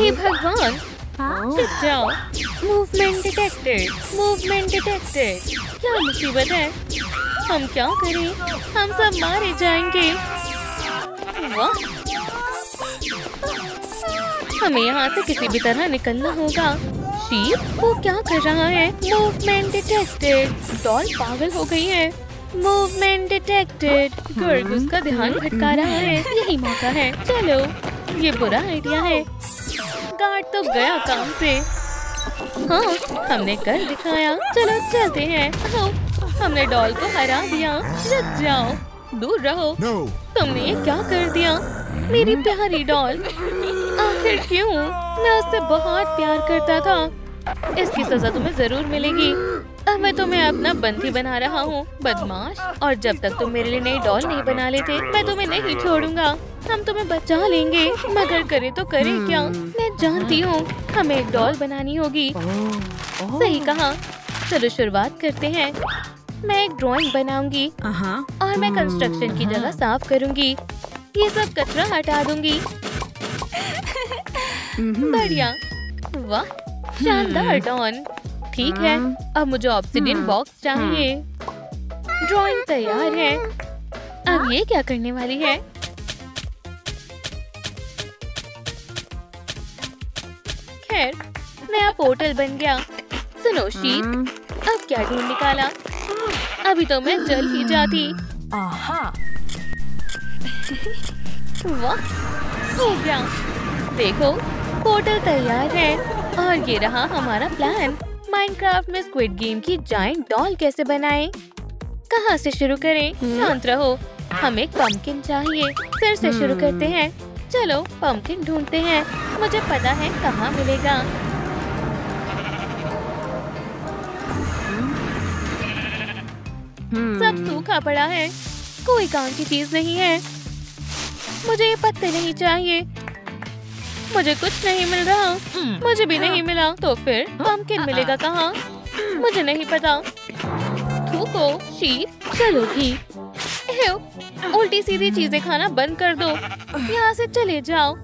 हे भगवान, रुक जाओ। Movement detected, movement detected. क्या मुसीबत है? हम क्या करें? हम सब मारे जाएंगे। वाह, हमें यहाँ से किसी भी तरह निकलना होगा। शीप, वो क्या कर रहा है? Movement detected. डॉल पागल हो गई है। Movement detected. गर्ग उसका ध्यान भटका रहा है। यही मौका है, चलो। ये बुरा आइडिया है। गार्ड तो गया काम से। हाँ, हमने कर दिखाया। चलो चलते हैं। हमने डॉल को हरा दिया। रुक जाओ, दूर रहो। तुमने ये क्या कर दिया? मेरी प्यारी डॉल। आखिर क्यों? मैं उससे बहुत प्यार करता था। इसकी सजा तुम्हें जरूर मिलेगी। अब मैं तुम्हें अपना बंदी बना रहा हूँ, बदमाश। और जब तक तुम मेरे लिए नई डॉल नहीं बना लेते, मैं तुम्हें नहीं छोड़ूंगा। हम तुम्हें बचा लेंगे, मगर करे तो करे क्या? मैं जानती हूँ, हमें एक डॉल बनानी होगी। सही कहा। चलो शुरुआत करते हैं। मैं एक ड्राइंग बनाऊंगी और मैं कंस्ट्रक्शन की जगह साफ करूंगी। ये सब कचरा हटा दूंगी। बढ़िया, वाह, शानदार डॉन। ठीक है, अब मुझे ऑब्सिडियन बॉक्स चाहिए। ड्राइंग तैयार है। अब ये क्या करने वाली है? खैर, नया पोर्टल बन गया। सुनो शीप, अब क्या ढूंढ निकाला? अभी तो मैं जल ही जाती। वाह, हो गया। देखो, पोर्टल तैयार है। और ये रहा हमारा प्लान। माइनक्राफ्ट में स्क्विड गेम की जायंट डॉल कैसे बनाएं? कहाँ से शुरू करें? शांत रहो। हमें पंपकिन चाहिए। फिर से शुरू करते हैं। चलो पंपकिन ढूंढते हैं। मुझे पता है कहाँ मिलेगा। सब सूखा पड़ा है, कोई काम की चीज नहीं है। मुझे ये पत्ते नहीं चाहिए। मुझे कुछ नहीं मिल रहा। मुझे भी नहीं मिला, तो फिर पंपकिन मिलेगा कहाँ? मुझे नहीं पता। थूको शीप, चलो भी। उल्टी सीधी चीजें खाना बंद कर दो। यहाँ से चले जाओ।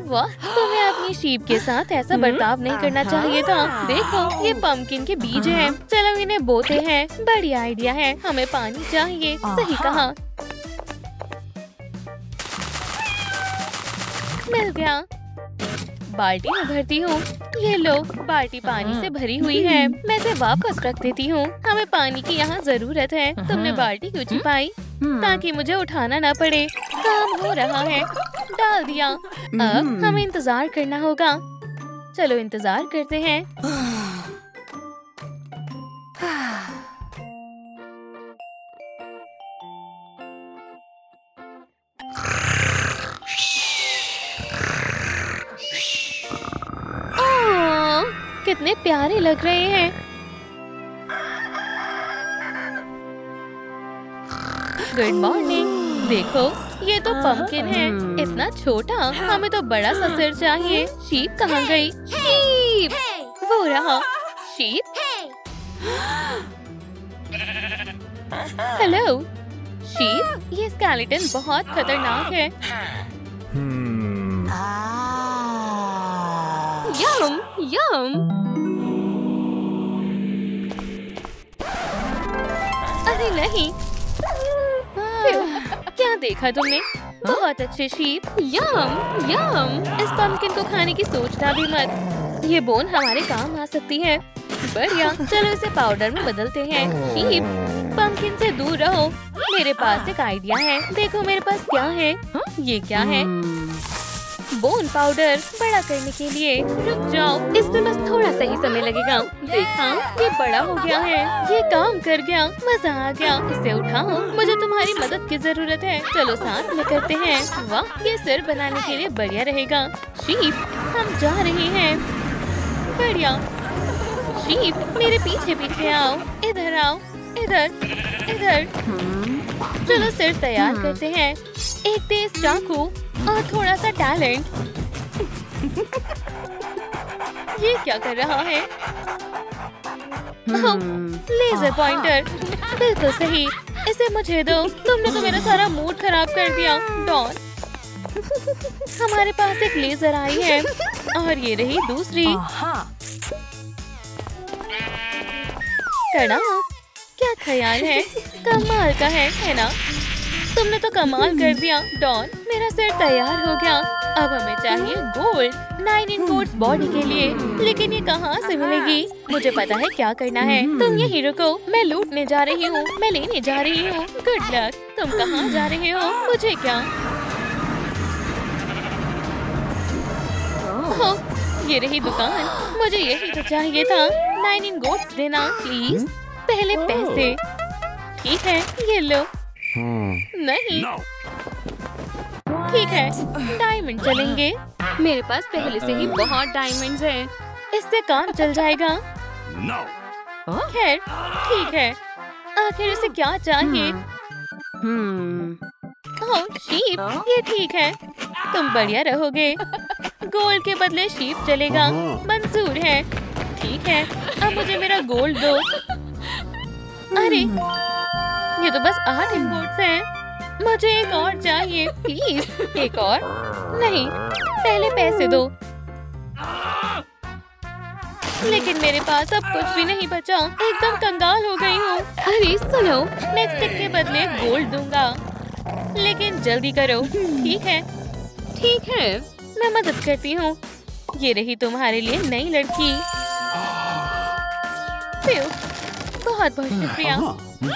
वाह, तुम्हें अपनी शीप के साथ ऐसा बर्ताव नहीं करना चाहिए था। देखो, ये पंपकिन के बीज हैं। चलो इन्हें बोते हैं। बढ़िया आइडिया है। हमें पानी चाहिए। सही कहा। मिल गया। बाल्टी में भरती हूँ। ये लो, बाल्टी पानी से भरी हुई है। मैं इसे वापस रख देती हूँ। हमें पानी की यहाँ जरूरत है। तुमने बाल्टी क्यों छिपाई? ताकि मुझे उठाना ना पड़े। काम हो रहा है। डाल दिया। अब हमें इंतजार करना होगा। चलो इंतजार करते हैं। कितने प्यारे लग रहे हैं। Good morning. देखो, ये तो पंपकिन है। इतना छोटा। हमें तो बड़ा सा सिर चाहिए। शीप कहाँ गई? शीप, वो रहा। Sheep, hello sheep. ये स्केलेटन बहुत खतरनाक है। यम यम। अरे नहीं, क्या देखा तुमने? बहुत अच्छे शीप। यम यम। इस पंपकिन को खाने की सोचना भी मत। ये बोन हमारे काम आ सकती है। बढ़िया, चलो इसे पाउडर में बदलते हैं। शीप, पंपकिन से दूर रहो। मेरे पास एक आइडिया है। देखो मेरे पास क्या है। ये क्या है? बोन पाउडर बड़ा करने के लिए। रुक जाओ, इसमें बस थोड़ा सा ही समय लगेगा। देखा, ये बड़ा हो गया है। ये काम कर गया। मजा आ गया। इसे उठाओ। मुझे तुम्हारी मदद की जरूरत है। चलो साथ में करते हैं। वाह, ये सिर बनाने के लिए बढ़िया रहेगा। शीप, हम जा रहे हैं। बढ़िया। शीप, मेरे पीछे पीछे आओ। इधर आओ। इधर इधर। चलो सिर तैयार करते हैं। एक तेज चाकू और थोड़ा सा टैलेंट। ये क्या कर रहा है? Laser pointer. बिल्कुल सही। इसे मुझे दो। तुमने तो मेरा सारा मूड खराब कर दिया। डॉन, हमारे पास एक लेजर आई है। और ये रही दूसरी। टड़ा, क्या ख्याल है? कमाल का है ना? तुमने तो कमाल कर दिया डॉन। मेरा सिर तैयार हो गया। अब हमें चाहिए गोल्ड 9 इनगोट्स बॉडी के लिए। लेकिन ये कहाँ से मिलेगी? मुझे पता है क्या करना है। तुम यहीं रुको, मैं लूटने जा रही हूँ, मैं लेने जा रही हूँ। Good luck. तुम कहाँ जा रहे हो? मुझे क्या? ओह, ये रही दुकान। मुझे यही तो चाहिए था। 9 इनगोट्स देना प्लीज। पहले पैसे। ठीक है, ये लो। नहीं, ठीक है, डायमंड चलेंगे। मेरे पास पहले से ही बहुत डायमंड्स हैं। इससे काम चल जाएगा। खैर, ठीक है। आखिर इसे क्या चाहिए? ओह, शीप, ये ठीक है। तुम बढ़िया रहोगे। गोल्ड के बदले शीप चलेगा। मंजूर है। ठीक है, अब मुझे मेरा गोल्ड दो। अरे, ये तो बस 8 इनगोट्स हैं। मुझे एक और चाहिए प्लीज। एक और? नहीं, पहले पैसे दो। लेकिन मेरे पास अब कुछ भी नहीं बचा। एकदम कंगाल हो गई हूँ। अरे सुनो, मैं स्टिक के बदले गोल्ड दूंगा। लेकिन जल्दी करो। ठीक है, ठीक है, मैं मदद करती हूँ। ये रही तुम्हारे लिए नई लड़की। बहुत बहुत शुक्रिया।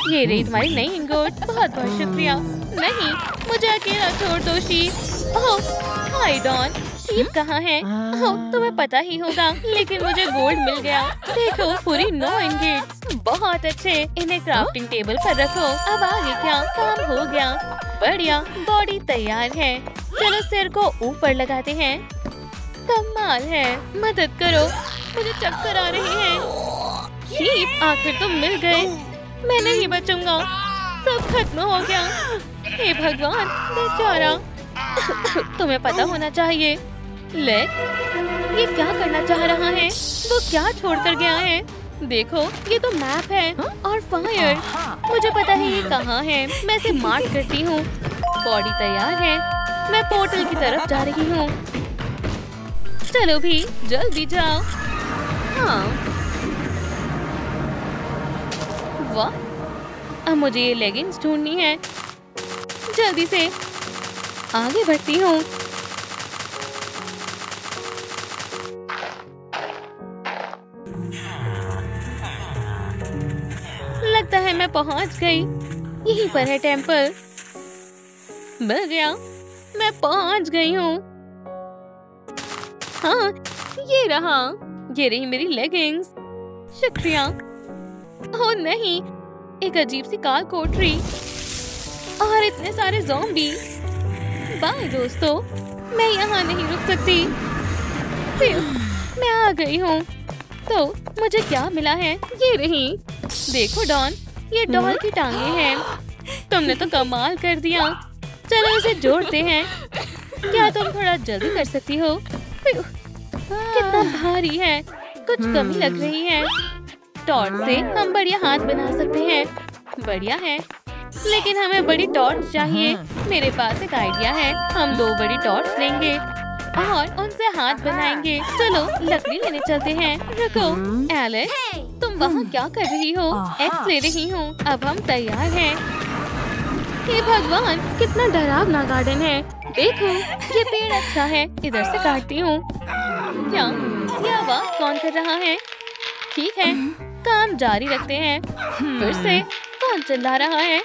ये रही तुम्हारी नई इंगोट। बहुत बहुत शुक्रिया। नहीं, मुझे अकेला छोड़ दो शीप। ओह, हाय डॉन। शीप कहाँ है? ओह, तुम्हें पता ही होगा। लेकिन मुझे गोल्ड मिल गया। देखो, पूरी 9 इंगेट्स। बहुत अच्छे। इन्हें क्राफ्टिंग टेबल पर रखो। अब आगे क्या? काम हो गया। बढ़िया, बॉडी तैयार है। चलो सिर को ऊपर लगाते हैं। कमाल है। मदद करो, मुझे चक्कर आ रही है। शीप, आखिर तुम मिल गए। मैं नहीं बचूंगा। सब खत्म हो गया। हे भगवान, बेचारा। तुम्हें पता होना चाहिए। लेग, ये क्या करना चाह रहा है? वो क्या छोड़कर गया है? देखो, ये तो मैप है और फायर। मुझे पता है ये कहाँ है। मैं इसे मार्क करती हूँ। बॉडी तैयार है। मैं पोर्टल की तरफ जा रही हूँ। चलो भी, जल्दी जाओ। हाँ, वाह। अब मुझे ये लेगिंग्स ढूंढनी है। जल्दी से आगे बढ़ती हूँ। लगता है मैं पहुंच गई। यहीं पर है टेंपल। मिल गया। मैं पहुंच गई हूँ। हाँ, ये रहा। ये रही मेरी लेगिंग्स। शुक्रिया। ओह नहीं, एक अजीब सी काल कोठरी और इतने सारे ज़ॉम्बी। बाय दोस्तों, मैं यहाँ नहीं रुक सकती। मैं आ गई हूँ। तो मुझे क्या मिला है? ये रही। देखो डॉन, ये डॉल की टांगे हैं। तुमने तो कमाल कर दिया। चलो इसे जोड़ते हैं। क्या तुम थोड़ा जल्दी कर सकती हो? कितना भारी है। कुछ कमी लग रही है। टॉर्च से हम बढ़िया हाथ बना सकते हैं। बढ़िया है, लेकिन हमें बड़ी टॉर्च चाहिए। मेरे पास एक आइडिया है। हम 2 बड़ी टॉर्च लेंगे और उनसे हाथ बनाएंगे। चलो लकड़ी लेने चलते हैं। रुको एलेक्स, तुम वहाँ क्या कर रही हो? एक्स ले रही हूँ। अब हम तैयार हैं। हे भगवान, कितना डरावना गार्डन है। देखो, ये पेड़ अच्छा है। इधर से काटती हूँ। क्या ये आवाज कौन कर रहा है? ठीक है, काम जारी रखते हैं। फिर से कौन चिल्ला रहा है?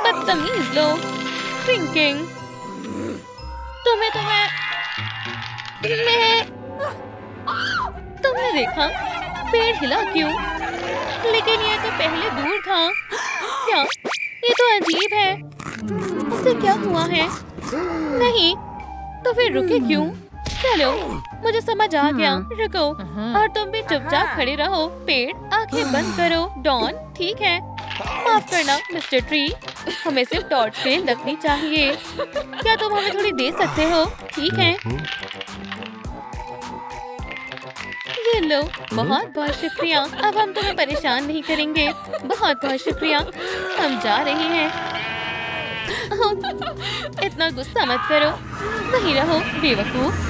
बदतमीज लोग। थिंकिंग। तुमने देखा? पेड़ हिला क्यों? लेकिन ये तो पहले दूर था। क्या? ये तो अजीब है। उसे क्या हुआ है? नहीं, तो फिर रुके क्यों? चलो, मुझे समझ आ गया। रुको, और तुम भी चुपचाप खड़े रहो। पेड़, आंखें बंद करो। डॉन, ठीक है। माफ करना मिस्टर ट्री, हमें सिर्फ टॉर्च से लकड़ी चाहिए। क्या तुम हमें थोड़ी दे सकते हो? ठीक है, ये लो। बहुत बहुत शुक्रिया। अब हम तुम्हें परेशान नहीं करेंगे। बहुत बहुत शुक्रिया। हम जा रहे हैं। इतना गुस्सा मत करो। वहीं रहो बेवकूफ।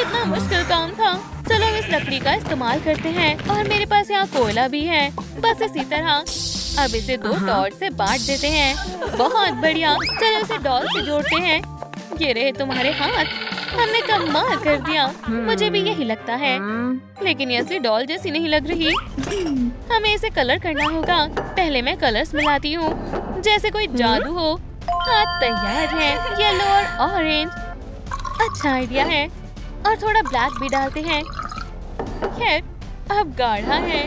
कितना मुश्किल काम था। चलो इस लकड़ी का इस्तेमाल करते हैं और मेरे पास यहाँ कोयला भी है। बस इसी तरह अब इसे 2 डॉट से बांट देते हैं। बहुत बढ़िया। चलो इसे डॉल से जोड़ते हैं। ये रहे तुम्हारे हाथ। हमने कमाल कर दिया। मुझे भी यही लगता है, लेकिन ये असली डॉल जैसी नहीं लग रही। हमें इसे कलर करना होगा। पहले मैं कलर्स मिलाती हूँ जैसे कोई जादू हो। हाथ तैयार है, येलो और ऑरेंज। अच्छा आइडिया है। और थोड़ा ब्लैक भी डालते हैं। खैर अब गाढ़ा है।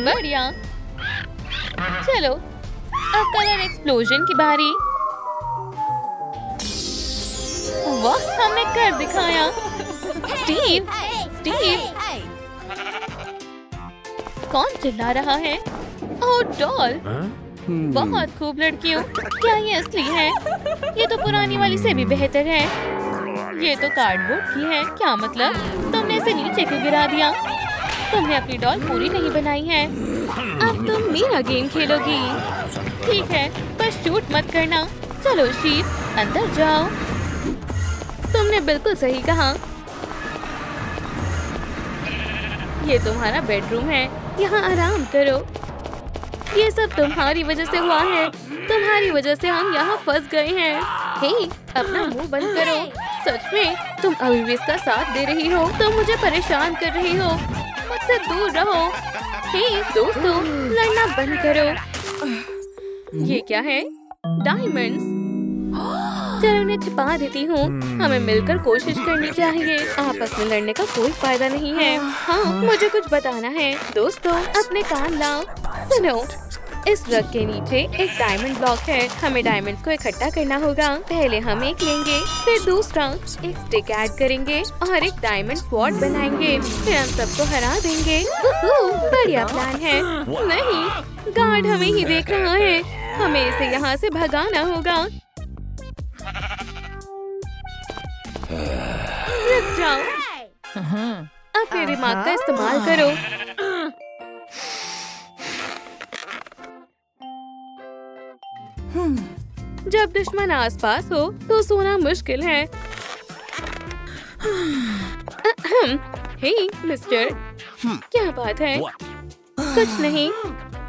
बढ़िया। चलो अब कलर एक्सप्लोजन की बारी। वाह, हमने कर दिखाया। स्टीव, स्टीव, कौन चिल्ला रहा है? ओह डॉल, बहुत खूब लड़कियों। क्या ये असली है? ये तो पुरानी वाली से भी बेहतर है। ये तो कार्डबोर्ड की है। क्या मतलब? तुमने इसे नीचे क्यों गिरा दिया? तुमने अपनी डॉल पूरी नहीं बनाई है। अब तुम मेरा गेम खेलोगी। ठीक है, बस शूट मत करना। चलो शीप, अंदर जाओ। तुमने बिल्कुल सही कहा। ये तुम्हारा बेडरूम है। यहाँ आराम करो। ये सब तुम्हारी वजह से हुआ है। तुम्हारी वजह से हम यहाँ फंस गए हैं। हे, अपना मुंह बंद करो। सच में तुम अभी भी इसका साथ दे रही हो। तुम मुझे परेशान कर रही हो। मुझसे दूर रहो। हे दोस्तों, लड़ना बंद करो। ये क्या है? डायमंड्स। चलो उन्हें छिपा देती हूँ। हमें मिलकर कोशिश करनी चाहिए। आपस में लड़ने का कोई फायदा नहीं है। हाँ, मुझे कुछ बताना है। दोस्तों अपने कान लाओ। सुनो, इस रग के नीचे एक डायमंड ब्लॉक है। हमें डायमंड्स को इकट्ठा करना होगा। पहले हम एक लेंगे, फिर दूसरा, एक स्टिक ऐड करेंगे और एक डायमंड स्वॉर्ड बनाएंगे। फिर हम सबको हरा देंगे। बढ़िया प्लान है। नहीं, गार्ड हमें ही देख रहा है। हमें इसे यहाँ से भगाना होगा। रुक जाओ। अपने दिमाग का इस्तेमाल करो। जब दुश्मन आसपास हो तो सोना मुश्किल है। हे मिस्टर, क्या बात है? कुछ नहीं।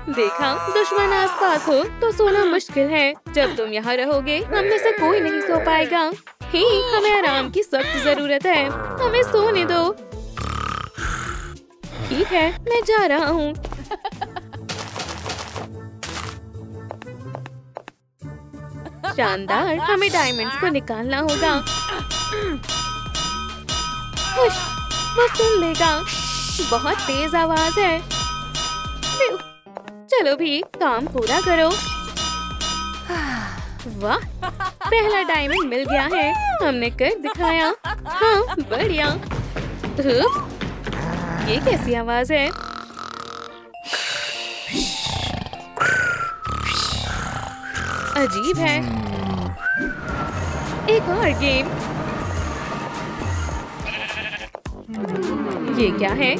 देखा, दुश्मन आसपास हो तो सोना मुश्किल है। जब तुम यहाँ रहोगे हम में से कोई नहीं सो पाएगा। हे, हमें आराम की सख्त जरूरत है। हमें सोने दो। ठीक है, मैं जा रहा हूँ। शानदार। हमें डायमंड्स को निकालना होगा। वो सुन लेगा। बहुत तेज आवाज है। चलो भी, काम पूरा करो। वाह, पहला डायमंड मिल गया है। हमने कर दिखाया। हाँ, बढ़िया। ये कैसी आवाज है? अजीब है। एक और गेम। ये क्या है?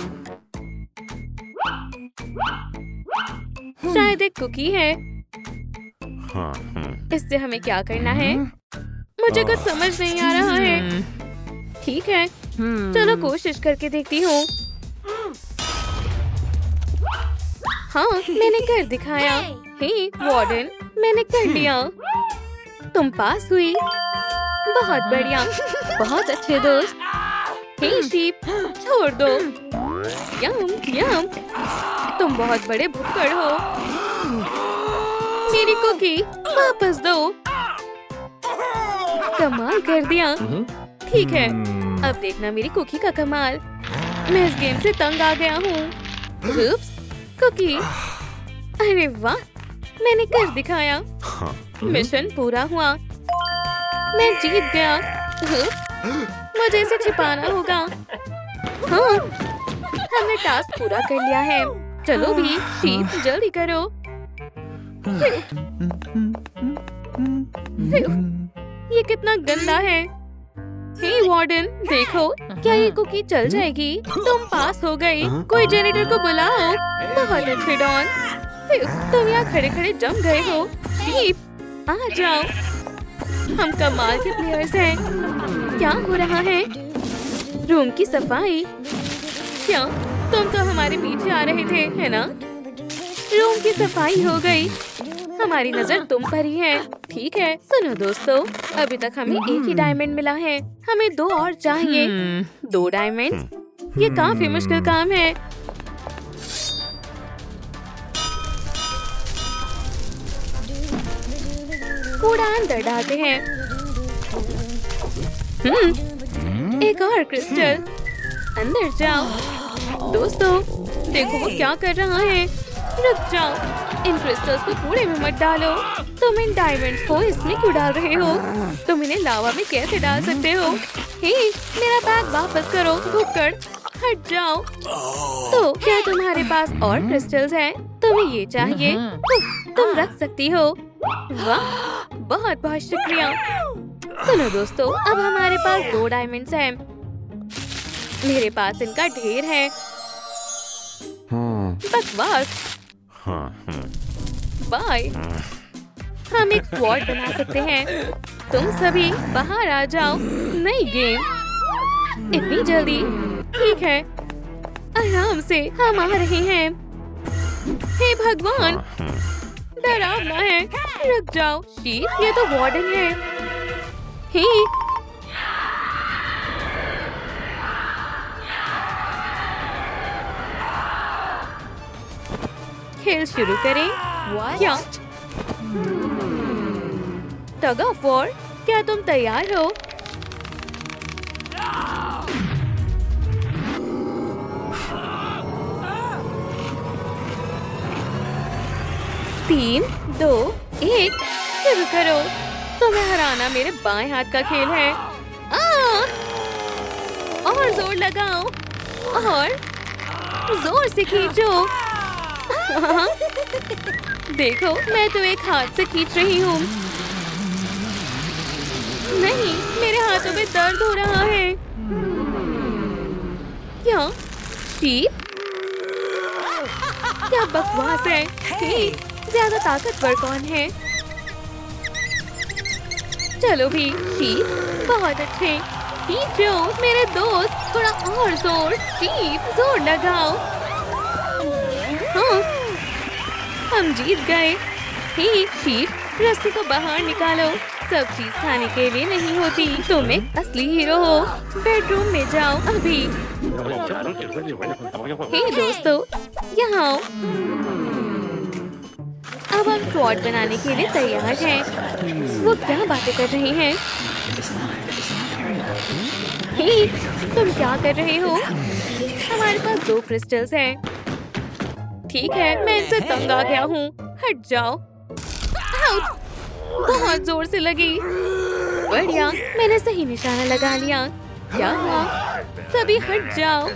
शायद एक कुकी है। इससे हमें क्या करना है? मुझे कुछ समझ नहीं आ रहा है। ठीक है, चलो कोशिश करके देखती हूँ। हाँ, मैंने कर दिखाया। हे वार्डन, मैंने कर लिया। तुम पास हुई। बहुत बढ़िया। बहुत अच्छे दोस्त। हे शीप, छोड़ दो। यम यम, तुम बहुत बड़े भुक्कड़ हो। मेरी कुकी वापस दो। कमाल कर दिया। ठीक है, अब देखना मेरी कुकी का कमाल। मैं इस गेम से तंग आ गया हूँ। कुकी, अरे वाह, मैंने कर दिखाया। मिशन पूरा हुआ। मैं जीत गया। मुझे इसे छिपाना होगा। हाँ, हमने टास्क पूरा कर लिया है। चलो भी, शीप जल्दी करो। ये कितना गंदा है। हे वार्डन, देखो, क्या ये कुकी चल जाएगी? तुम पास हो गई। कोई जेनिटर को बुलाओ। बहुत अच्छे डॉन। तुम यहाँ खड़े खड़े जम गए हो। शीप, आ जाओ। हम कमाल के प्लेयर्स हैं। क्या हो रहा है? रूम की सफाई। क्या तुम तो हमारे पीछे आ रहे थे, है ना? रूम की सफाई हो गई। हमारी नजर तुम पर ही है। ठीक है, सुनो दोस्तों, अभी तक हमें एक ही डायमंड मिला है। हमें 2 और चाहिए। 2 डायमंड, ये काफी मुश्किल काम है। कूड़ा अंदर डालते हैं। एक और क्रिस्टल। अंदर जाओ। दोस्तों देखो वो क्या कर रहा है। रुक जाओ, इन क्रिस्टल्स को कूड़े में मत डालो। तुम इन डायमंड्स को इसमें क्यों डाल रहे हो? तुम इन्हें लावा में कैसे डाल सकते हो? हे, मेरा बैग वापस करो। भुक्कड़, हट जाओ। तो क्या तुम्हारे पास और क्रिस्टल्स हैं? तुम्हें ये चाहिए? तुम रख सकती हो। वाह, बहुत बहुत शुक्रिया। सुनो दोस्तों, अब हमारे पास 2 डायमंड्स हैं। मेरे पास इनका ढेर है। बकवास। बाय। हम एक स्क्वाड बना सकते हैं। तुम सभी बाहर आ जाओ। नई गेम। इतनी जल्दी? ठीक है, आराम से हम आ रहे हैं। हे भगवान, डरावना है। रुक जाओ। शीप, ये तो वार्डन है। हे, खेल शुरू करें। क्या टग ऑफ वॉर? क्या तुम तैयार हो? तीन, 2, 1, शुरू करो। तुम्हें हराना मेरे बाएं हाथ का खेल है। और जोर लगाओ और जोर से खींचो। देखो, मैं तो एक हाथ से खींच रही हूँ। नहीं, मेरे हाथों में दर्द हो रहा है। क्या शीप? क्या बकवास है। ज्यादा ताकतवर कौन है? चलो भी शीप, बहुत अच्छे। खींचो मेरे दोस्त, थोड़ा और जोर। शीप, जोर लगाओ। हाँ, हम जीत गए। हे शीप, रस्सी को बाहर निकालो। सब चीज खाने के लिए नहीं होती। तुम एक असली हीरो हो। बेडरूम में जाओ अभी। हे दोस्तों, यहाँ आओ। अब हम स्क्वाड बनाने के लिए तैयार हैं। वो क्या बातें कर रहे हैं? हे, तुम क्या कर रहे हो? हमारे पास 2 क्रिस्टल्स हैं। ठीक है, मैं इनसे तंग आ गया हूँ। हट जाओ। बहुत जोर से लगी। बढ़िया, मैंने सही निशाना लगा लिया। क्या हुआ? सभी हट जाओ।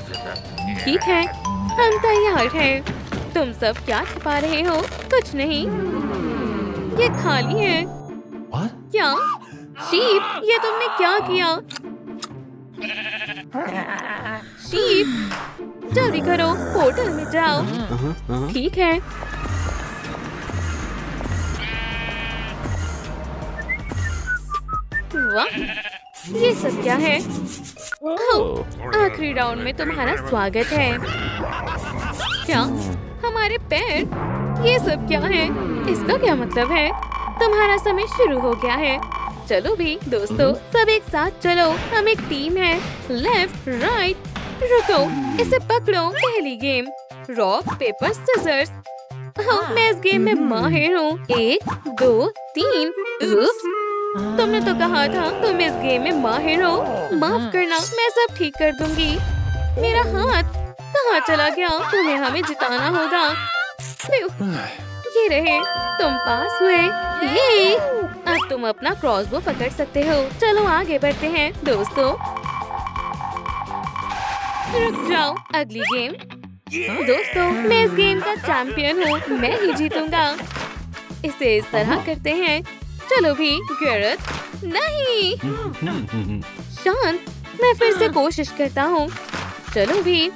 ठीक है, हम तैयार हैं। तुम सब क्या छुपा रहे हो? कुछ नहीं, ये खाली है। क्या शीप, ये तुमने क्या किया? शीप, जल्दी करो, पोर्टल में जाओ। ठीक है। वाह, ये सब क्या है? आखिरी राउंड में तुम्हारा स्वागत है। क्या हमारे पैर? ये सब क्या है? इसका क्या मतलब है? तुम्हारा समय शुरू हो गया है। चलो भी दोस्तों, सब एक साथ चलो। हम एक टीम है। Left, right. रुको, इसे पकड़ो। पहली गेम, रॉक पेपर सीजर्स। मैं इस गेम में माहिर हूँ। 1, 2, 3। तुमने तो कहा था तुम इस गेम में माहिर हो। माफ करना, मैं सब ठीक कर दूंगी। मेरा हाथ कहाँ चला गया? तुम्हें हमें जिताना होगा। ये रहे, तुम पास हुए। ये, अब तुम अपना क्रॉसबो पकड़ सकते हो। चलो आगे बढ़ते हैं दोस्तों। रुक जाओ, अगली गेम। दोस्तों, मैं इस गेम का चैंपियन हूँ। मैं ही जीतूंगा। इसे इस तरह करते हैं। चलो भी गैरेथ। नहीं, शांत, मैं फिर से कोशिश करता हूँ। चलो भी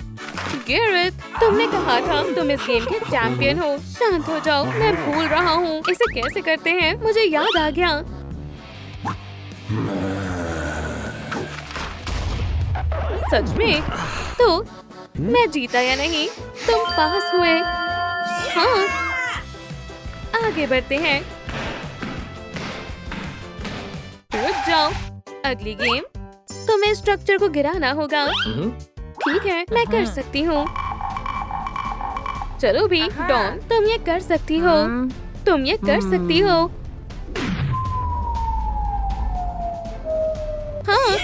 गैरेथ, तुमने कहा था तुम इस गेम के चैंपियन हो। शांत हो जाओ, मैं भूल रहा हूँ इसे कैसे करते हैं। मुझे याद आ गया। सच में? तो मैं जीता या नहीं? तुम पास हुए। हाँ, आगे बढ़ते हैं। रुक जाओ, अगली गेम। तुम्हें स्ट्रक्चर को गिराना होगा। ठीक है, मैं कर सकती हूँ। चलो भी, डॉन, तुम ये कर सकती हो। तुम ये कर सकती हो। हाँ,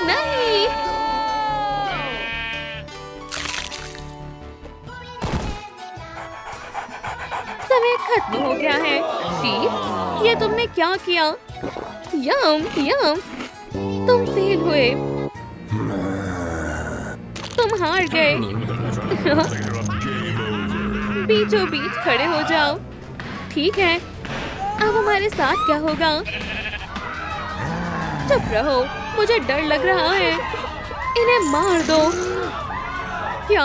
नहीं। समय खत्म हो गया है। शीप, ये तुमने क्या किया? यम यम, तुम फेल हुए। तुम हार गए। बीचों बीच खड़े हो जाओ। ठीक है, अब हमारे साथ क्या होगा? चुप रहो, मुझे डर लग रहा है। इन्हें मार दो। क्या?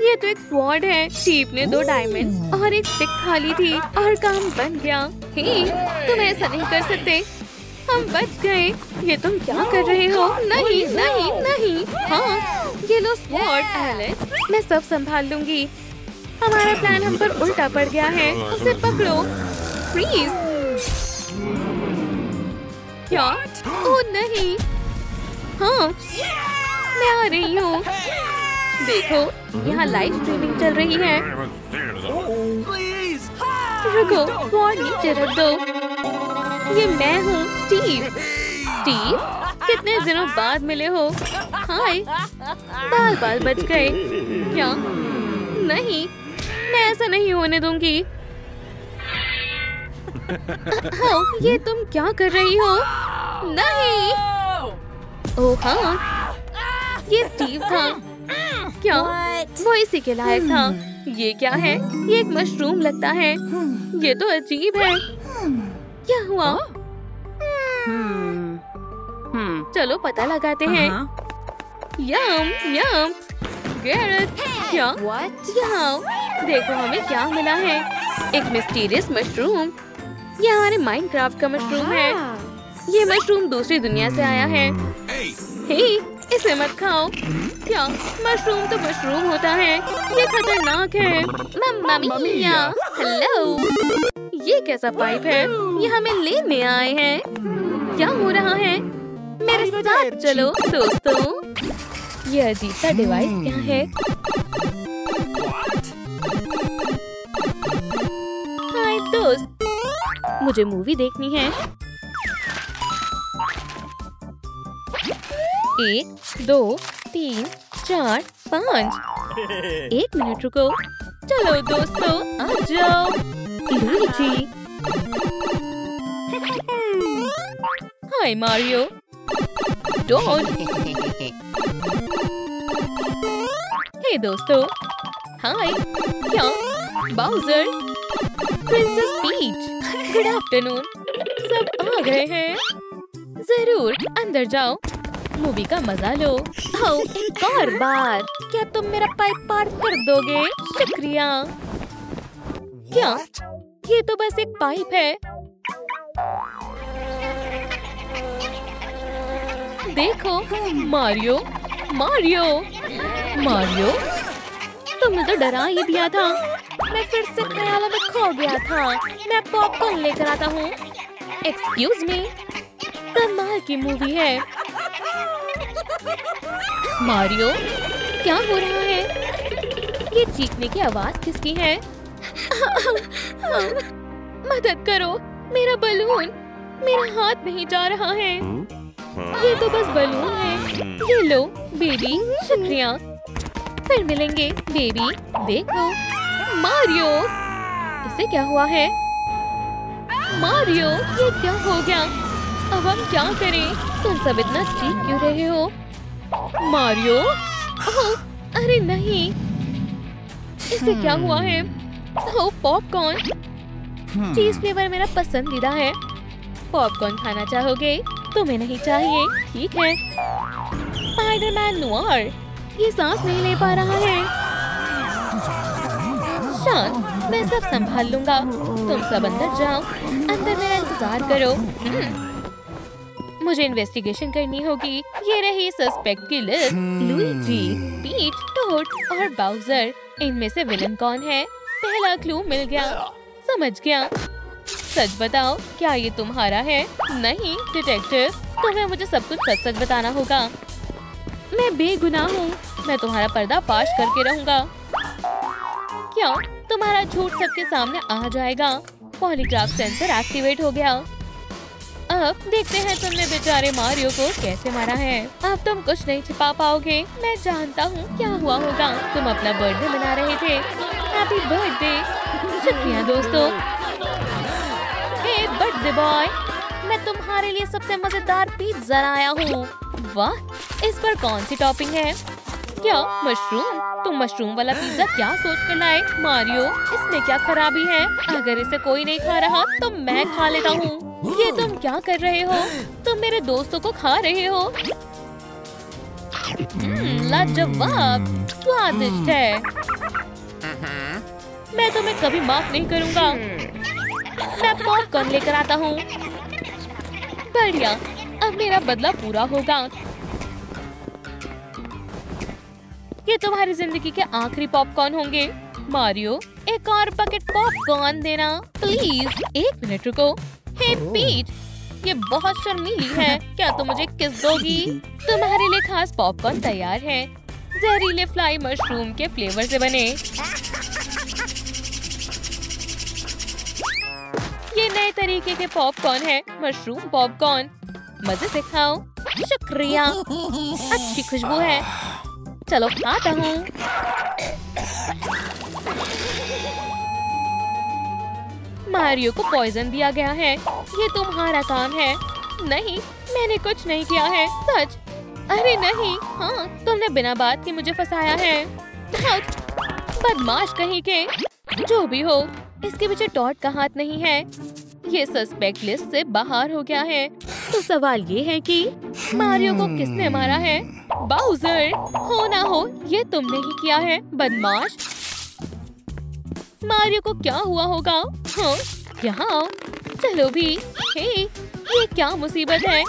ये तो एक स्वॉर्ड है। शीप ने 2 डायमंड्स और एक स्टिक खाली थी और काम बन गया। हे, तुम ऐसा नहीं कर सकते। हम बच गए। ये तुम क्या कर रहे हो? नहीं नहीं नहीं। हाँ, ये लो स्वॉर्ड एलेक्स, मैं सब संभाल लूंगी। हमारा प्लान हम पर उल्टा पड़ गया है। उसे पकड़ो। फ्रीज। क्या? ओह नहीं। हाँ, मैं आ रही हूँ। देखो, यहाँ लाइव स्ट्रीमिंग चल रही है। रुको, स्वॉर्ड नीचे रख दो। ये मैं हूँ, स्टीव। स्टीव, कितने दिनों बाद मिले हो। हाय, बाल बच गए। क्या? नहीं, मैं ऐसा नहीं होने दूंगी। हाँ, ये तुम क्या कर रही हो? नहीं। ओह हाँ, ये स्टीव था। क्या? वो इसी के लायक था। ये क्या है? ये एक मशरूम लगता है। ये तो अजीब है। क्या हुआ? चलो पता लगाते हैं। यम यम। गैरेट, क्या? यहाँ देखो, हमें क्या मिला है। एक मिस्टीरियस मशरूम। ये हमारे माइनक्राफ्ट का मशरूम है। ये मशरूम दूसरी दुनिया से आया है। हे, इसे मत खाओ। क्या? मशरूम तो मशरूम होता है। ये खतरनाक है। मम्मा मिया, हेलो। ये कैसा पाइप है? ये हमें लेने आए हैं। क्या हो रहा है? मेरे साथ चलो दोस्तों। ये अजीब सा डिवाइस क्या है? हाय दोस्त, मुझे मूवी देखनी है। 1 2 3 4 5। 1 मिनट रुको। चलो दोस्तों, आ जाओ। Luigi. Hi Mario. Don. Hey दोस्तों। हाय। क्या? Bowser. Princess Peach. Good afternoon. सब आ गए हैं। जरूर, अंदर जाओ। मूवी का मजा लो। आओ, एक और बार। क्या तुम मेरा पाइप पार कर दोगे? शुक्रिया। क्या? ये तो बस एक पाइप है। देखो, मारियो। मारियो, मारियो, तुमने तो डरा ही दिया था। मैं फिर से ख्यालों में खो गया था। मैं पॉपकॉर्न लेकर आता हूँ। एक्सक्यूज मी, कमाल की मूवी है। मारियो, क्या हो रहा है? ये चीखने की आवाज किसकी है? मदद करो, मेरा बलून। मेरा हाथ नहीं जा रहा है। ये तो बस बलून है। ये लो बेबी। शुक्रिया, फिर मिलेंगे बेबी। देखो मारियो, इसे क्या हुआ है? मारियो, ये क्या हो गया? अब हम क्या करें? तुम सब इतना चीख क्यों रहे हो? मारियो, ओह, अरे नहीं, इसे क्या हुआ है? ओह, पॉपकॉर्न। चीज फ्लेवर मेरा पसंदीदा है। पॉपकॉर्न खाना चाहोगे? तुम्हें नहीं चाहिए, ठीक है। स्पाइडरमैन नोयर, ये सांस नहीं ले पा रहा है। शांत, मैं सब संभाल लूंगा। तुम सब अंदर जाओ, अंदर मेरा इंतजार करो। मुझे इन्वेस्टिगेशन करनी होगी। ये रही सस्पेक्ट की लिस्ट। लुइजी, पीच, टोड और बाउजर। इनमें से विलन कौन है? पहला क्लू मिल गया। समझ गया। सच बताओ, क्या ये तुम्हारा है? नहीं डिटेक्टिव, तुम्हें मुझे सब कुछ सच सच बताना होगा। मैं बेगुनाह हूँ। मैं तुम्हारा पर्दाफाश करके रहूंगा। क्या तुम्हारा झूठ सबके सामने आ जाएगा? पॉलीग्राफ सेंसर एक्टिवेट हो गया। अब देखते हैं तुमने बेचारे मारियो को कैसे मारा है। अब तुम कुछ नहीं छिपा पाओगे। मैं जानता हूँ क्या हुआ होगा। तुम अपना बर्थडे मना रहे थे। Happy birthday. शुक्रिया दोस्तों। हे बर्थडे बॉय, मैं तुम्हारे लिए सबसे मजेदार पिज्जा लाया हूँ। वाह, इस पर कौन सी टॉपिंग है? क्या मशरूम? तुम मशरूम वाला पिज्जा क्या सोच कर लाए? मारियो, इसमें क्या खराबी है? अगर इसे कोई नहीं खा रहा तो मैं खा लेता हूँ। ये तुम क्या कर रहे हो? तुम मेरे दोस्तों को खा रहे हो। लाजवाब, स्वादिष्ट है। मैं तुम्हें कभी माफ नहीं करूँगा। मैं पॉपकॉर्न लेकर आता हूँ। बढ़िया, अब मेरा बदला पूरा होगा। ये तुम्हारी जिंदगी के आखिरी पॉपकॉर्न होंगे। मारियो, एक और बकेट पॉपकॉर्न देना प्लीज। 1 मिनट रुको। हे पीट, ये बहुत शर्मीली है। क्या तुम मुझे किस दोगी? तुम्हारे लिए खास पॉपकॉर्न तैयार है। जहरीले फ्लाई मशरूम के फ्लेवर से बने। ये नए तरीके के पॉपकॉर्न है, मशरूम पॉपकॉर्न। मजे से खाओ। शुक्रिया, अच्छी खुशबू है। चलो खाता हूँ। मारियो को पॉइजन दिया गया है। ये तुम्हारा काम है। नहीं, मैंने कुछ नहीं किया है। सच? अरे नहीं। हाँ, तुमने बिना बात के मुझे फंसाया है। बदमाश कहीं के। जो भी हो, इसके पीछे टॉड का हाथ नहीं है। ये सस्पेक्ट लिस्ट से बाहर हो गया है। तो सवाल ये है कि मारियो को किसने मारा है? बाउजर, हो ना हो ये तुमने ही किया है, बदमाश। मारियो को क्या हुआ होगा? हाँ, यहाँ आओ। चलो भी। हे, ये क्या मुसीबत है?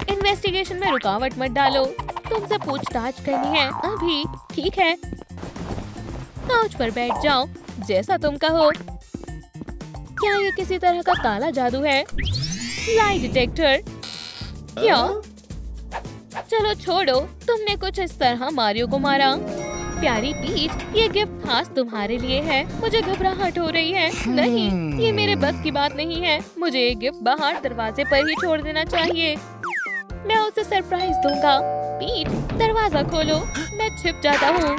इन्वेस्टिगेशन में रुकावट मत डालो। तुमसे पूछताछ करनी है अभी। ठीक है, काउच पर बैठ जाओ, जैसा तुम कहो। क्या ये किसी तरह का काला जादू है? Lie detector. क्या? चलो छोड़ो, तुमने कुछ इस तरह मारियो को मारा। प्यारी पीच, ये गिफ्ट खास तुम्हारे लिए है। मुझे घबराहट हो रही है। नहीं, ये मेरे बस की बात नहीं है। मुझे ये गिफ्ट बाहर दरवाजे पर ही छोड़ देना चाहिए। मैं उसे सरप्राइज दूंगा। पीच, दरवाजा खोलो, मैं छिप जाता हूँ।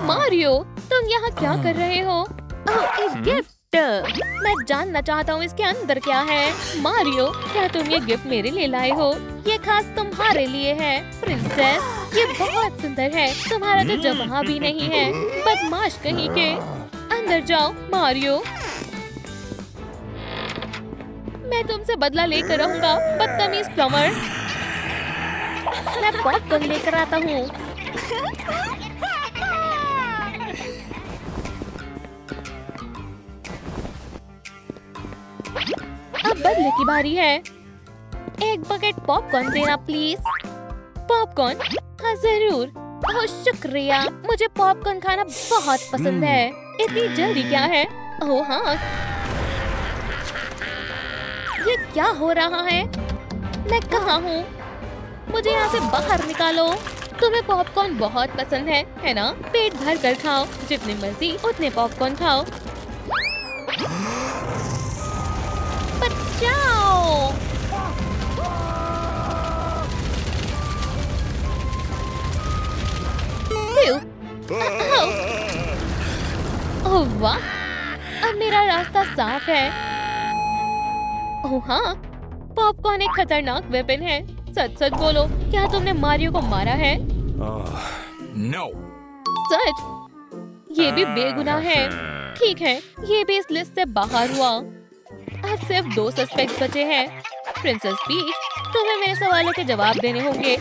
मारियो, तुम यहाँ क्या कर रहे हो? ओह, एक गिफ्ट। मैं जानना चाहता हूँ इसके अंदर क्या है। मारियो, क्या तुम ये गिफ्ट मेरे लिए लाए हो? ये खास तुम्हारे लिए है प्रिंसेस। ये बहुत सुंदर है। तुम्हारा तो जवाब भी नहीं है, बदमाश कहीं के। अंदर जाओ मारियो। मैं तुमसे बदला लेकर रहूंगा, बदतमीज प्लम्बर। मैं पॉपकॉर्न लेकर आता हूँ। अब बदले की बारी है। एक बकेट पॉपकॉर्न देना प्लीज। पॉपकॉर्न? हाँ जरूर। ओह शुक्रिया, मुझे पॉपकॉर्न खाना बहुत पसंद है। इतनी जल्दी क्या है? ओह हाँ, ये क्या हो रहा है? मैं कहाँ हूँ? मुझे यहाँ से बाहर निकालो। तुम्हें पॉपकॉर्न बहुत पसंद है ना? पेट भर कर खाओ, जितने मर्जी उतने पॉपकॉर्न खाओ। बचाओ! ओह वाह, अब मेरा रास्ता साफ है। ओह हाँ, पॉपकॉर्न एक खतरनाक वेपन है। सच सच बोलो, क्या तुमने मारियो को मारा है? No. सच? ये भी बेगुनाह है। ठीक है, ये भी इस लिस्ट से बाहर हुआ। अब सिर्फ 2 सस्पेक्ट बचे हैं। प्रिंसेस पीच, तुम्हें मेरे सवालों के जवाब देने होंगे।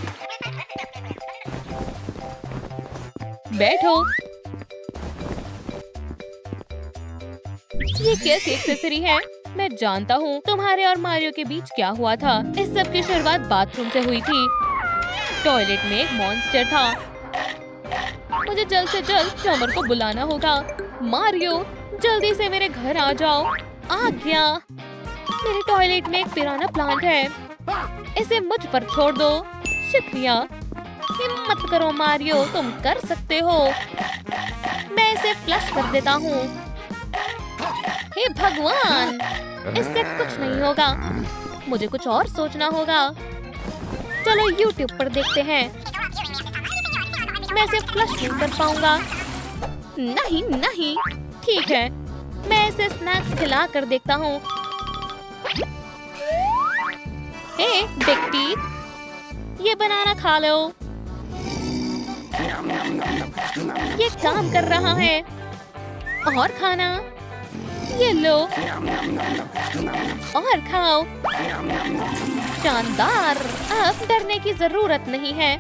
बैठो। ये कैसी एक्सेसरी है? मैं जानता हूँ तुम्हारे और मारियो के बीच क्या हुआ था। इस सब की शुरुआत बाथरूम से हुई थी। टॉयलेट में एक मॉन्स्टर था। मुझे जल्द से जल्द प्लम्बर को बुलाना होगा। मारियो, जल्दी से मेरे घर आ जाओ। आ गया। मेरे टॉयलेट में एक पिराना प्लांट है। इसे मुझ पर छोड़ दो। शुक्रिया। हिम्मत करो मारियो, तुम कर सकते हो। मैं इसे फ्लश कर देता हूँ। हे भगवान, इससे कुछ नहीं होगा। मुझे कुछ और सोचना होगा। चलो YouTube पर देखते हैं। मैं इसे फ्लश नहीं कर पाऊंगा। नहीं नहीं, ठीक है, मैं इसे स्नैक्स खिला कर देखता हूँ। हे बिग टीथ, ये बनाना खा लो। ये काम कर रहा है। और खाना, ये लो और खाओ। शानदार, अब डरने की जरूरत नहीं है।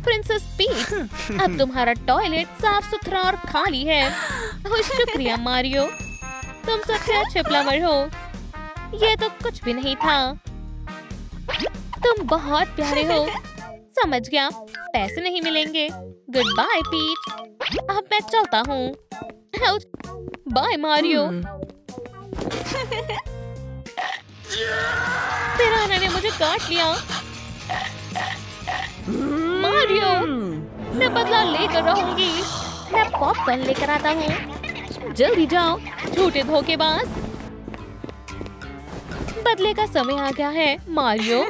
प्रिंसेस पीच, अब तुम्हारा टॉयलेट साफ सुथरा और खाली है। शुक्रिया मारियो, तुम सबसे अच्छे प्लम्बर हो। ये तो कुछ भी नहीं था। तुम बहुत प्यारे हो। समझ गया, पैसे नहीं मिलेंगे। गुड बाय पीच, अब मैं चलता हूँ। Bye Mario. पिराना ने मुझे काट लिया। मारियो, मैं बदला लेकर रहूंगी। मैं पॉपकॉर्न लेकर आता हूँ। जल्दी जाओ झूठे धोखेबाज। बदले का समय आ गया है मारियो।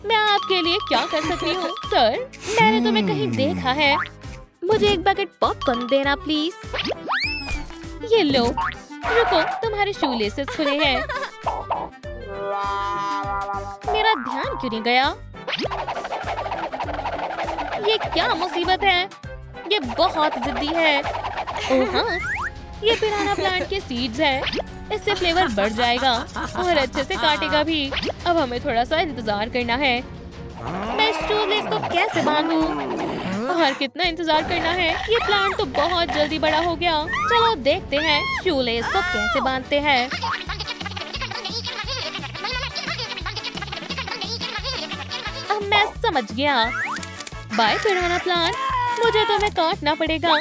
मैं आपके लिए क्या कर सकती हूँ? सर, मैंने तुम्हें कहीं देखा है। मुझे एक बकेट पॉपकॉर्न देना प्लीज। ये लो। रुको, तुम्हारे शू लेसेस खुले हैं। मेरा ध्यान क्यों नहीं गया? ये क्या मुसीबत है? ये बहुत जिद्दी है। ओह हाँ, ये पिराना प्लांट के सीड्स हैं। इससे फ्लेवर बढ़ जाएगा और अच्छे से काटेगा भी। अब हमें थोड़ा सा इंतजार करना है। मैं शू लेस को कैसे बांधूं? और कितना इंतजार करना है? ये प्लांट तो बहुत जल्दी बड़ा हो गया। चलो देखते हैं शू लेस को कैसे बांधते हैं। अब मैं समझ गया। बाय पिराना प्लांट, मुझे तुम्हें काटना पड़ेगा।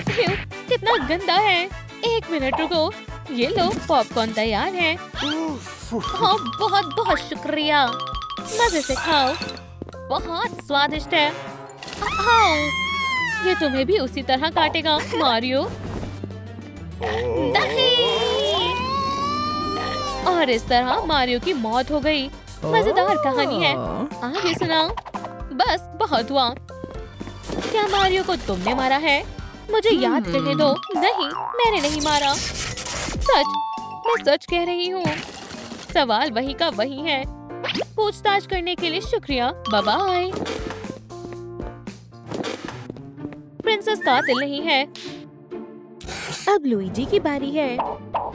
कितना गंदा है। एक मिनट रुको। ये लो, पॉपकॉर्न तैयार है। हाँ, बहुत बहुत शुक्रिया। मजे से खाओ, बहुत स्वादिष्ट है। हाँ, ये तुम्हें भी उसी तरह काटेगा मारियो। नहीं! और इस तरह मारियो की मौत हो गई। मजेदार कहानी है, आगे सुनाओ। बस बहुत हुआ। क्या मारियो को तुमने मारा है? मुझे याद करने दो। नहीं, मैंने नहीं मारा। सच, मैं सच कह रही हूँ। सवाल वही का वही है। पूछताछ करने के लिए शुक्रिया। Bye bye. प्रिंसेस कातिल नहीं है। अब लुईजी की बारी है।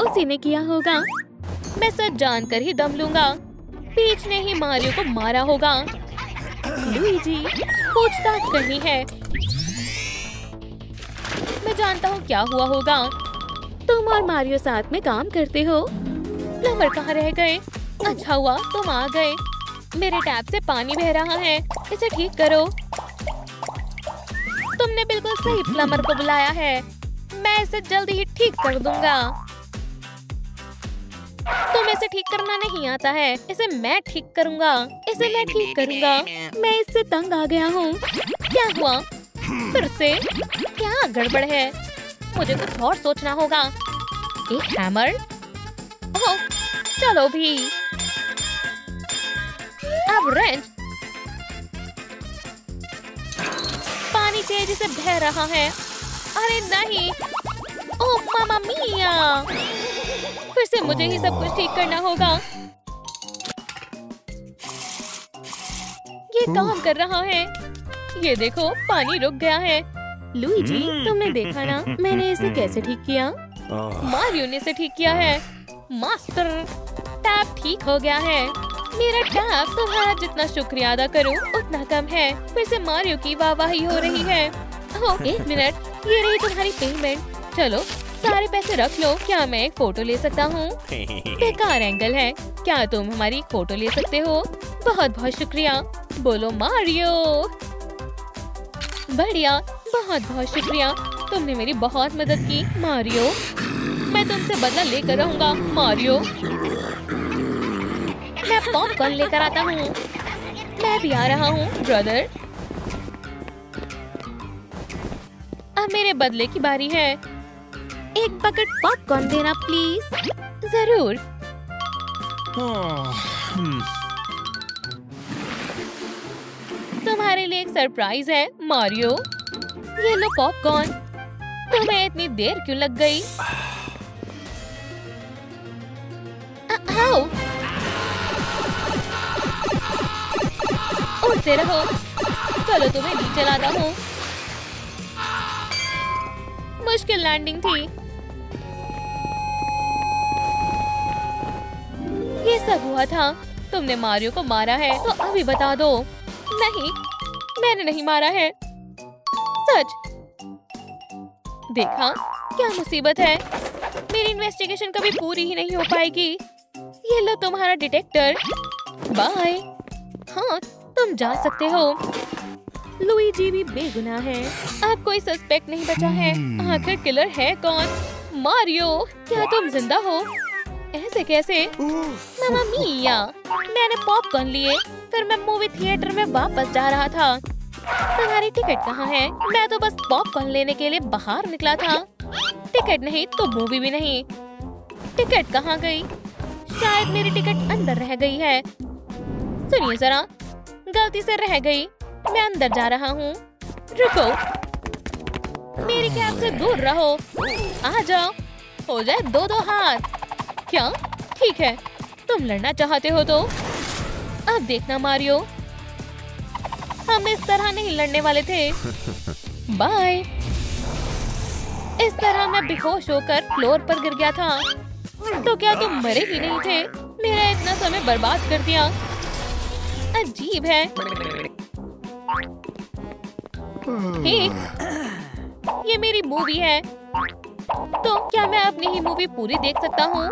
उसी ने किया होगा। मैं सच जानकर ही दम लूंगा। पीच ने ही मारियो को मारा होगा। लुईजी, पूछताछ करनी है। मैं जानता हूँ क्या हुआ होगा। तुम और मारियो साथ में काम करते हो। प्लम्बर कहाँ रह गए? अच्छा हुआ तुम आ गए। मेरे टैप से पानी बह रहा है, इसे ठीक करो। तुमने बिल्कुल सही प्लम्बर को बुलाया है। मैं इसे जल्दी ही ठीक कर दूंगा। तुम्हें इसे ठीक करना नहीं आता है। इसे मैं ठीक करूंगा। इसे मैं ठीक करूंगा। मैं इससे तंग आ गया हूँ। क्या हुआ? फिर से? क्या गड़बड़ है? मुझे कुछ और सोचना होगा। एक हैमर? ओह, चलो भी। अब रेंच। पानी तेजी से बह रहा है। अरे नहीं! ओह मामा मिया! फिर से मुझे ही सब कुछ ठीक करना होगा। ये काम कर रहा है। ये देखो, पानी रुक गया है। लुईजी, तुमने देखा ना मैंने इसे कैसे ठीक किया? मारियो ने इसे ठीक किया है। मास्टर। टैप ठीक हो गया है। मेरा टैप तुम्हारा जितना शुक्रिया अदा करूं उतना कम है। फिर से मारियो की वाहवाही हो रही है। ओह, 1 मिनट, ये रही तुम्हारी पेमेंट। चलो सारे पैसे रख लो। क्या मैं एक फोटो ले सकता हूँ? बेकार एंगल है। क्या तुम हमारी एक फोटो ले सकते हो? बहुत बहुत शुक्रिया। बोलो मारियो। बढ़िया, बहुत बहुत शुक्रिया। तुमने मेरी बहुत मदद की मारियो। मैं तुमसे बदला लेकर रहूंगा मारियो। मैं पॉपकॉर्न लेकर आता हूँ। मैं भी आ रहा हूँ ब्रदर। अब मेरे बदले की बारी है। एक बकेट पॉपकॉर्न देना प्लीज। जरूर। तुम्हारे लिए एक सरप्राइज है मारियो। ये लो पॉपकॉर्न। तुम्हें इतनी देर क्यों लग गई? आओ, उड़ते रहो। चलो तुम्हें नीचे लाता हूँ। मुश्किल लैंडिंग थी। ये सब हुआ था। तुमने मारियो को मारा है तो अभी बता दो। नहीं, मैंने नहीं मारा है। सच। देखा, क्या मुसीबत है। मेरी इन्वेस्टिगेशन कभी पूरी ही नहीं हो पाएगी। ये लो तुम्हारा डिटेक्टर। बाय। हाँ, तुम जा सकते हो। लुईजी भी बेगुनाह है। अब कोई सस्पेक्ट नहीं बचा है। आखिर किलर है कौन? मारियो। क्या तुम जिंदा हो? ऐसे कैसे? मामा मिया, मैंने पॉपकॉर्न लिए। फिर मैं मूवी थिएटर में वापस जा रहा था। तुम्हारी टिकट कहाँ है? मैं तो बस पॉपकॉर्न लेने के लिए बाहर निकला था। टिकट नहीं तो मूवी भी नहीं। टिकट कहाँ गई? शायद मेरी टिकट अंदर रह गई है। सुनिए जरा, गलती से रह गई। मैं अंदर जा रहा हूँ। रुको, मेरी कैब से दूर रहो। आ जाओ। हो जाए 2-2 हाथ। क्या? ठीक है, तुम लड़ना चाहते हो तो अब देखना मारियो, हम इस तरह नहीं लड़ने वाले थे। बाय। इस तरह मैं बेहोश होकर फ्लोर पर गिर गया था। तो क्या तुम मरे ही नहीं थे? मेरा इतना समय बर्बाद कर दिया। अजीब है। हे, ये मेरी मूवी है। तो क्या मैं अपनी ही मूवी पूरी देख सकता हूँ?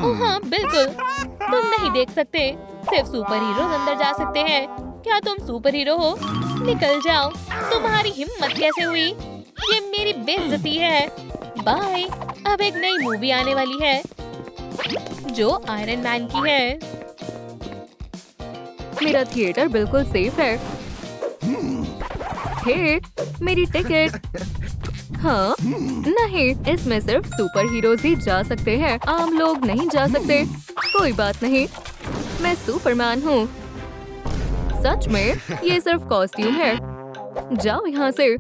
ओह हाँ, बिल्कुल। तुम नहीं देख सकते। सिर्फ सुपर हीरोज अंदर जा सकते हैं। क्या तुम सुपर हीरो हो? निकल जाओ। तुम्हारी हिम्मत कैसे हुई? ये मेरी बेइज्जती है। बाय। अब एक नई मूवी आने वाली है जो आयरन मैन की है। मेरा थिएटर बिल्कुल सेफ है। हे, मेरी टिकट। हाँ, नहीं, इसमें सिर्फ सुपर हीरोज ही जा सकते हैं। आम लोग नहीं जा सकते। कोई बात नहीं, मैं सुपरमैन हूँ। सच में ये सिर्फ कॉस्ट्यूम है। जाओ यहाँ से।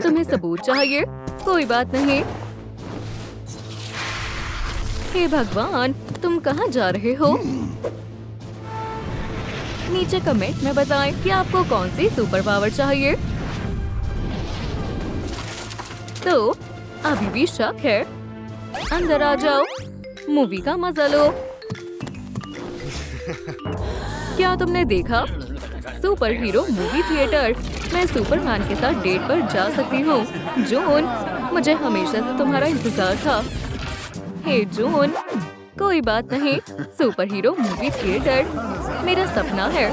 तुम्हें सबूत चाहिए? कोई बात नहीं। हे भगवान, तुम कहाँ जा रहे हो? नीचे कमेंट में बताएं कि आपको कौन सी सुपर पावर चाहिए। तो अभी भी शक है? अंदर आ जाओ, मूवी का मजा लो। क्या तुमने देखा? Super hero movie theatre. मैं सुपरमैन के साथ डेट पर जा सकती हूँ। जून, मुझे हमेशा से तुम्हारा इंतजार था। हे जून, कोई बात नहीं। सुपर हीरो मूवी थिएटर मेरा सपना है।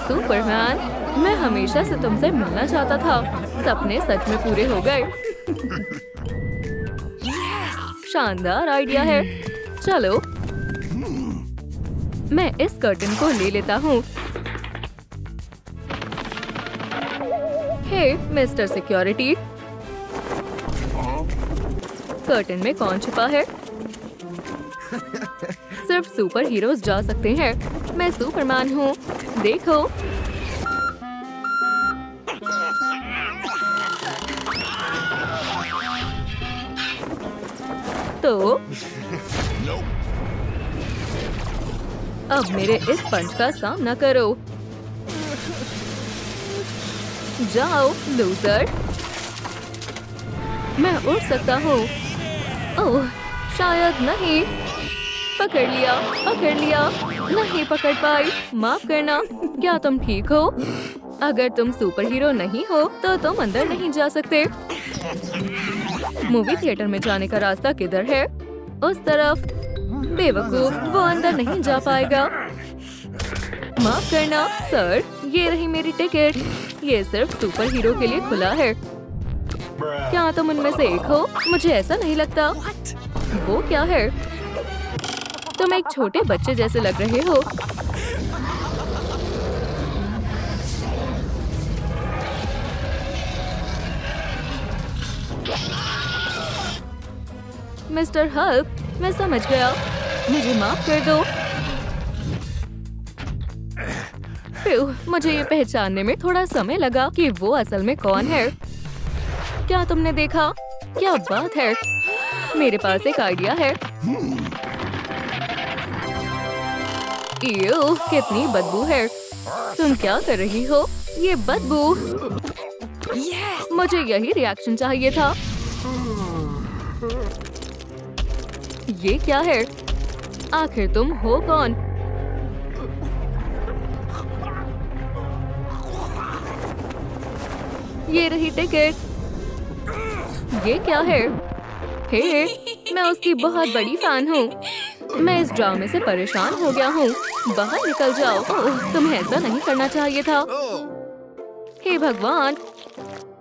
सुपरमैन, मैं हमेशा से तुमसे मिलना चाहता था। सपने सच में पूरे हो गए। शानदार आइडिया है। चलो, मैं इस कर्टन को ले लेता हूँ। हे मिस्टर सिक्योरिटी, कर्टन में कौन छिपा है? सिर्फ सुपर हीरोज जा सकते हैं। मैं सुपरमैन हूँ। देखो। तो अब मेरे इस पंच का सामना करो। जाओ लूजर। मैं उड़ सकता हूँ। ओह, शायद नहीं। पकड़ लिया, पकड़ लिया। नहीं पकड़ पाई, माफ करना। क्या तुम ठीक हो? अगर तुम सुपर हीरो नहीं हो तो तुम अंदर नहीं जा सकते। मूवी थिएटर में जाने का रास्ता किधर है? उस तरफ। बेवकूफ, वो अंदर नहीं जा पाएगा। माफ करना सर, ये रही मेरी टिकट। ये सिर्फ सुपर हीरो के लिए खुला है। क्या तुम उनमें से एक हो? मुझे ऐसा नहीं लगता। वो क्या है? तुम एक छोटे बच्चे जैसे लग रहे हो। मिस्टर हल्क, मैं समझ गया। मुझे माफ कर दो। मुझे ये पहचानने में थोड़ा समय लगा कि वो असल में कौन है। क्या तुमने देखा? क्या बात है, मेरे पास एक आइडिया है। इयो, कितनी बदबू है। तुम क्या कर रही हो? ये बदबू। मुझे यही रिएक्शन चाहिए था। ये क्या है? आखिर तुम हो कौन? ये रही टिकट। ये क्या है? हे, मैं उसकी बहुत बड़ी फैन हूँ। मैं इस ड्रामे से परेशान हो गया हूँ। बाहर निकल जाओ। ओह, तुम्हें ऐसा नहीं करना चाहिए था। हे भगवान,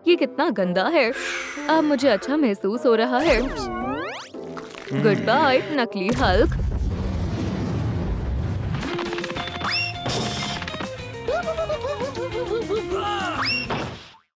ये कितना गंदा है। अब मुझे अच्छा महसूस हो रहा है। गुड बाय नकली हल्क।